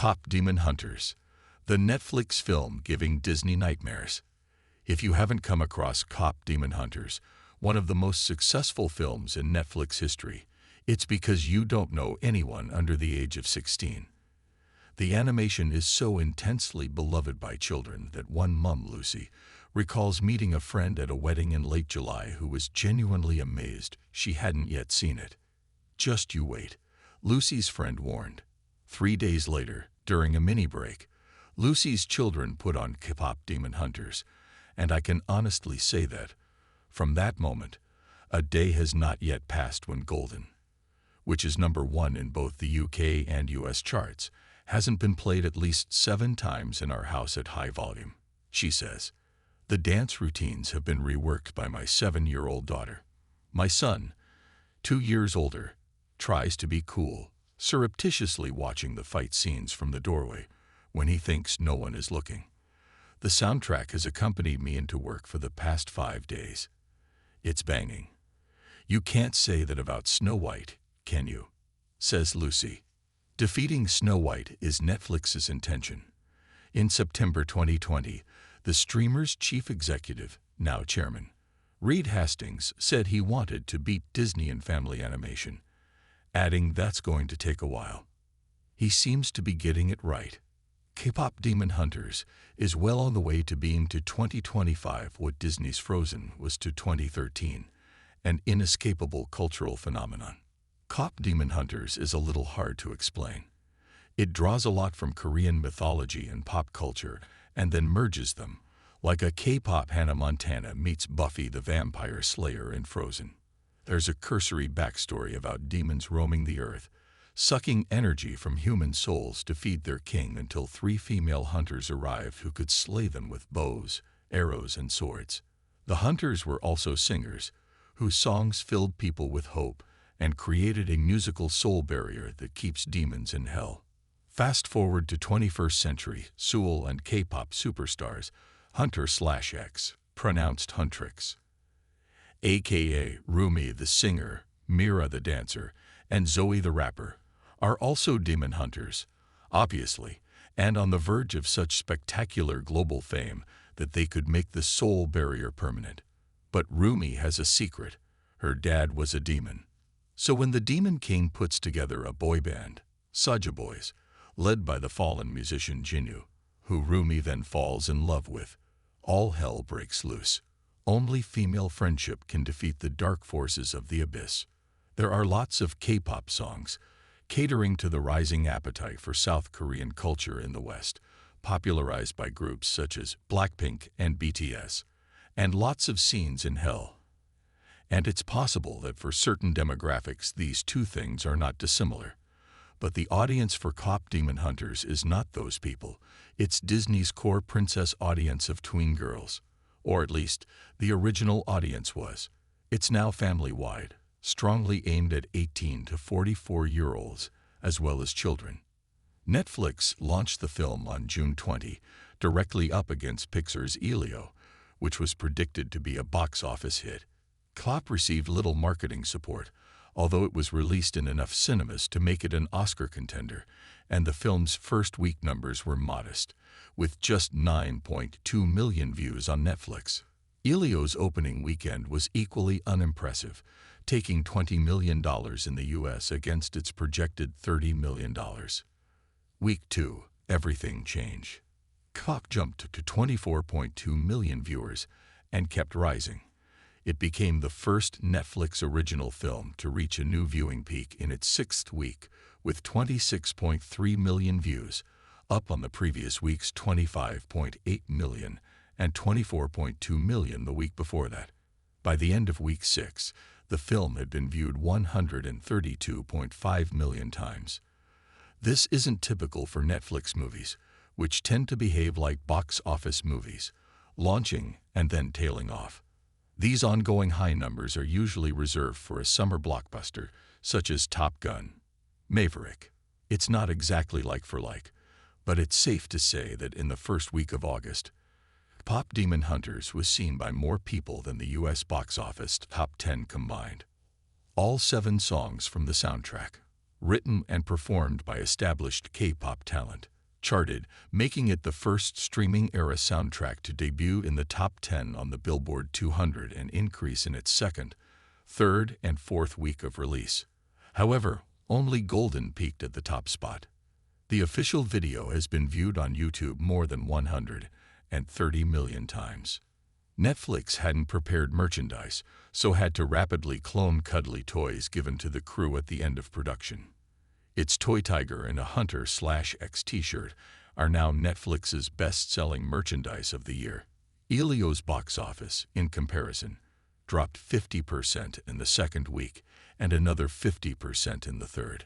Kpop Demon Hunters, the Netflix film giving Disney nightmares. If you haven't come across Kpop Demon Hunters, one of the most successful films in Netflix history, it's because you don't know anyone under the age of 16. The animation is so intensely beloved by children that one mom, Lucy, recalls meeting a friend at a wedding in late July who was genuinely amazed she hadn't yet seen it. Just you wait, Lucy's friend warned. 3 days later, during a mini break, Lucy's children put on Kpop Demon Hunters, and I can honestly say that, from that moment, a day has not yet passed when Golden, which is #1 in both the UK and US charts, hasn't been played at least 7 times in our house at high volume, she says. The dance routines have been reworked by my 7-year-old daughter. My son, 2 years older, tries to be cool, surreptitiously watching the fight scenes from the doorway when he thinks no one is looking. The soundtrack has accompanied me into work for the past 5 days. It's banging. You can't say that about Snow White, can you? Says Lucy. Defeating Snow White is Netflix's intention. In September 2020, the streamer's chief executive, now chairman, Reed Hastings, said he wanted to beat Disney in family animation, adding that's going to take a while. He seems to be getting it right. Kpop Demon Hunters is well on the way to being to 2025 what Disney's Frozen was to 2013, an inescapable cultural phenomenon. Kpop Demon Hunters is a little hard to explain. It draws a lot from Korean mythology and pop culture and then merges them, like a K-pop Hannah Montana meets Buffy the Vampire Slayer in Frozen. There's a cursory backstory about demons roaming the earth, sucking energy from human souls to feed their king until 3 female hunters arrived who could slay them with bows, arrows, and swords. The hunters were also singers, whose songs filled people with hope and created a musical soul barrier that keeps demons in hell. Fast forward to 21st century Seoul and K-pop superstars Hunter/X, pronounced Huntrix, aka Rumi the singer, Mira the dancer, and Zoe the rapper, are also demon hunters, obviously, and on the verge of such spectacular global fame that they could make the soul barrier permanent. But Rumi has a secret. Her dad was a demon. So when the Demon King puts together a boy band, Saja Boys, led by the fallen musician Jinwoo, who Rumi then falls in love with, all hell breaks loose. Only female friendship can defeat the dark forces of the abyss. There are lots of K-pop songs, catering to the rising appetite for South Korean culture in the West, popularized by groups such as Blackpink and BTS, and lots of scenes in hell. And it's possible that for certain demographics these two things are not dissimilar. But the audience for Kpop Demon Hunters is not those people. It's Disney's core princess audience of tween girls. Or at least, the original audience was. It's now family-wide, strongly aimed at 18 to 44-year-olds, as well as children. Netflix launched the film on June 20, directly up against Pixar's Elio, which was predicted to be a box office hit. Kpop received little marketing support, although it was released in enough cinemas to make it an Oscar contender, and the film's first week numbers were modest, with just 9.2 million views on Netflix. Elio's opening weekend was equally unimpressive, taking $20 million in the US against its projected $30 million. Week 2, everything changed. Kpop jumped to 24.2 million viewers and kept rising. It became the first Netflix original film to reach a new viewing peak in its 6th week, with 26.3 million views, up on the previous week's 25.8 million and 24.2 million the week before that. By the end of week 6, the film had been viewed 132.5 million times. This isn't typical for Netflix movies, which tend to behave like box office movies, launching and then tailing off. These ongoing high numbers are usually reserved for a summer blockbuster, such as Top Gun, Maverick. It's not exactly like for like, but it's safe to say that in the first week of August, Kpop Demon Hunters was seen by more people than the US box office top 10 combined. All 7 songs from the soundtrack, written and performed by established K-pop talent, charted, making it the first streaming-era soundtrack to debut in the top 10 on the Billboard 200 and increase in its second, third, and fourth week of release. However, only Golden peaked at the top spot. The official video has been viewed on YouTube more than 130 million times. Netflix hadn't prepared merchandise, so had to rapidly clone cuddly toys given to the crew at the end of production. Its toy tiger and a Hunter/X t-shirt are now Netflix's best-selling merchandise of the year. Elio's box office, in comparison, dropped 50% in the second week and another 50% in the third.